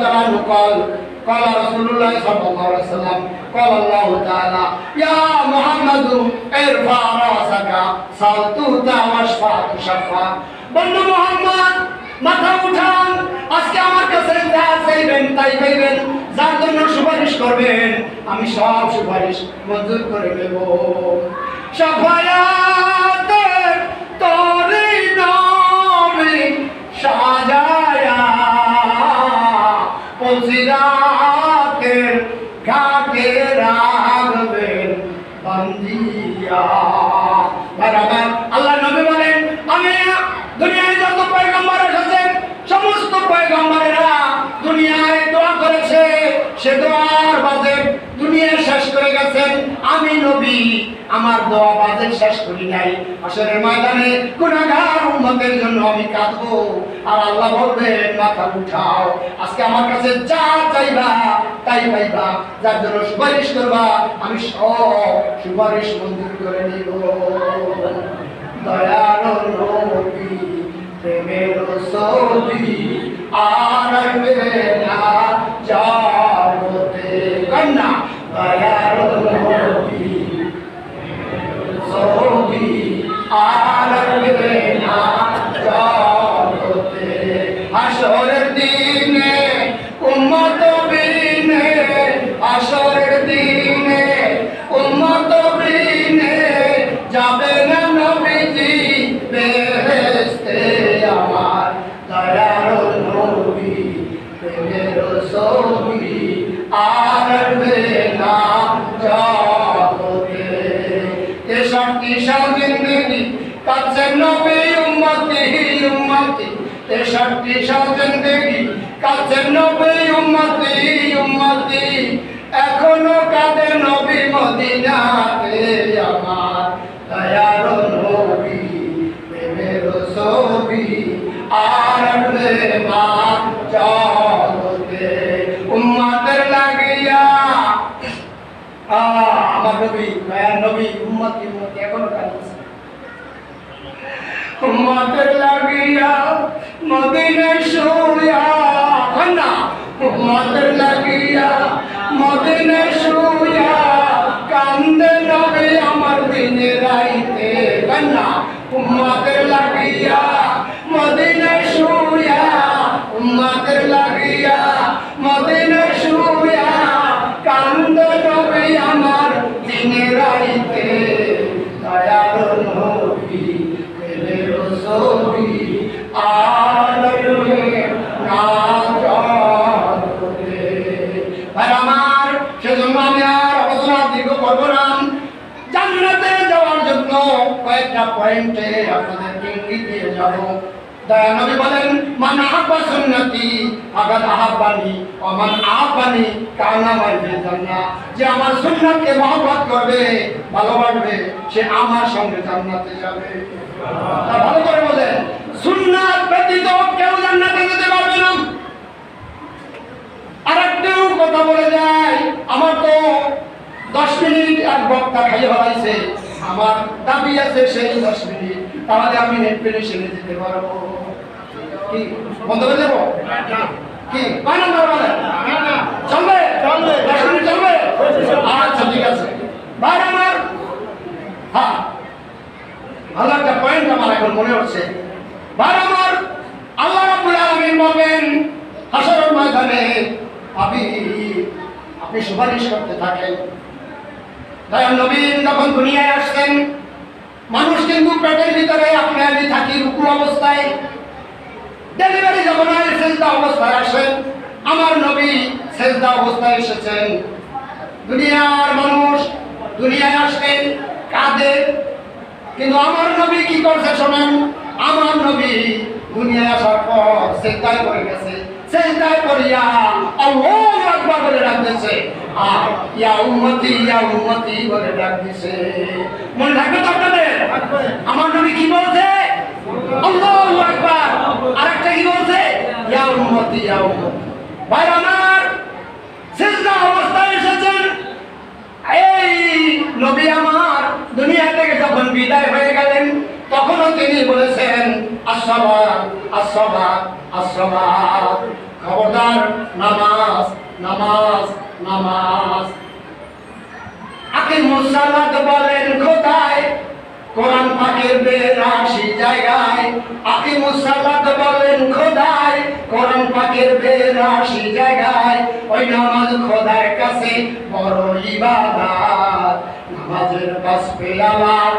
تعالى عنه قال رسول الله صلى الله عليه وسلم قال الله تعالى يا محمد ارفع راسك سل تؤتى واشفع تشفع বন্ধু মুহাম্মদ মাথা উঠান আজকে আমার কাছে যা চাইবেন তাই পাইবেন যার জন্য সুপারিশ করবেন আমি সব সুপারিশ মঞ্জুর করে দেব শাফায়াতের তরি নবী সাজায়া পৌঁছিরাতের ঘাটে রাখবেন বান্দিয়া বরাবর আল্লাহ নবী বলেন আমি দুনিয়ায় যত পয়গম্বর এসেছেন সমস্ত পয়গম্বরেরা দুনিয়ায় দোয়া করেছে সে দোয়ার বাজে দুনিয়া শেষ করে গেছেন আমি নবী আমার দোয়া বাজে শেষ করি নাই হাসরের ময়দানে গুনাহগার উম্মতের জন্য আমি কাঁদবো আর আল্লাহ বলবেন মাথা উঠাও আজকে আমার কাছে যা চাইবা তাই পাইবা যার জন্য সুপারিশ করবা আমি সব সুপারিশ মঞ্জুর করে নিব দয়ার নবী প্রেমের ছবি আর আসবে না জগতে কন্যা দয়ার নবী ছবি আর আসবে না জগতে হাসরের দিনে উম্মত বিনে হাসরের দিনে উম্মত বিনে যাবে না নবীজি বেহেশতে আমার দয়ার নবী প্রেমের ছবি আর আসবে না জগতে তেষট্টি সাল জিন্দেগি কাছে নবী উম্মতি উম্মতি তেষট্টি সাল জিন্দেগি কাছে নবী উম্মতি উম্মতি এখনো কাঁদে নবী মদিনাতে আমার দয়ার নবী প্রেমের ছবি আর আসবে না জগতে উম্মতের লাগিয়া আমার নবী দয়ার নবী উম্মতি উম্মতি এখনো কাঁদছে উম্মতের লাগিয়া মদিনায় শুয়া কন্যা উম্মতের লাগিয়া মদিনায় শুয়া কান্দে নবী আমার দিনে রাইতে কন্যা উম্মতের লাগিয়া মদিনায় শুয়া উম্মতের লাগিয়া মদিনায় শুয়া কান্দে নবী আমার দিনে রাইতে দয়ার নবী প্রেমের ছবি আর আসবে না জগতে ভাই আমার সেজন্য আমি আর আলোচনা দীর্ঘ করব না জান্নাতে যাওয়ার জন্য কয়েকটা পয়েন্টে আপনাদেরকে ইঙ্গিত দিয়ে যাব দয়া নবী বলেন মান আহাব্বা সুন্নতি ফাকাদ আহাব্বানি ওয়া মান আহাব্বানি কানা মাই ফিল জান্নাহ যে আমার সুন্নাতকে মহব্বত করবে ভালোবাসবে সে আমার সঙ্গে জান্নাতে যাবে ভালো করে বলেন সুন্নাত ব্যতীত কেউ জান্নাতে যেতে পারবে না আরেকটু কথা বলে যায় আমার তো 10 মিনিট আর বক্তা খাইয়ে ফেলাইছে আমার দাবি আছে সেই 10 মিনিট তাহলে আমি নেট পেলেশনে যেতে পারবো কি বন্ধ করে দেবো কি কয় নাম্বার বলেন চলবে 10 মিনিট চলবে আচ্ছা ঠিক আছে ভাই আমার হ্যাঁ ভালো একটা পয়েন্ট আমার এখন মনে হচ্ছে ভাই আমার আল্লাহ রাব্বুল আলামিন বলেন হাসরের ময়দানে আপনি সুপারিশ করতে থাকেন দয়াল নবী যখন দুনিয়ায় আসছেন মানুষ কিন্তু পেটের ভিতরে আপনি আমি থাকি রুকু অবস্থায় ডেলিভারি যখন হয় সেজদা অবস্থায় আসেন আমার নবী সেজদা অবস্থায় এসেছেন দুনিয়ার মানুষ দুনিয়ায় আসেন কাঁদে কিন্তু আমার নবী কি করছে শোনেন আমার নবী দুনিয়ায় আসার পর সেজদায় পড়ে গেছে সেজদায় পড়িয়া আল্লাহু আকবার বলে ডাকতেছে আর ইয়া উম্মতি বলে ডাকতেছে মনে থাকবে তো আপনাদের আমার নবী কি বলছে আল্লাহু আকবার আরেকটা কি বলছে ইয়া উম্মতি ভাই আমার সেজদা অবস্থায় এসেছেন এই নবী আমার দুনিয়া থেকে যখন বিদায় হয়ে গেলেন তখনও তিনি বলেছেন আসসালাত আসসালাত আসসালাত খবরদার, নামাজ নামাজ নামাজ। আকিমুস সালাত বলেন খোদায় কোরআন পাকের 82 জায়গায়। আকিমুস সালাত বলেন খোদায় কোরআন পাকের 82 জায়গায়। ওই নামাজ খোদার কাছে বড় ইবাদত, নামাজের কাছে আমার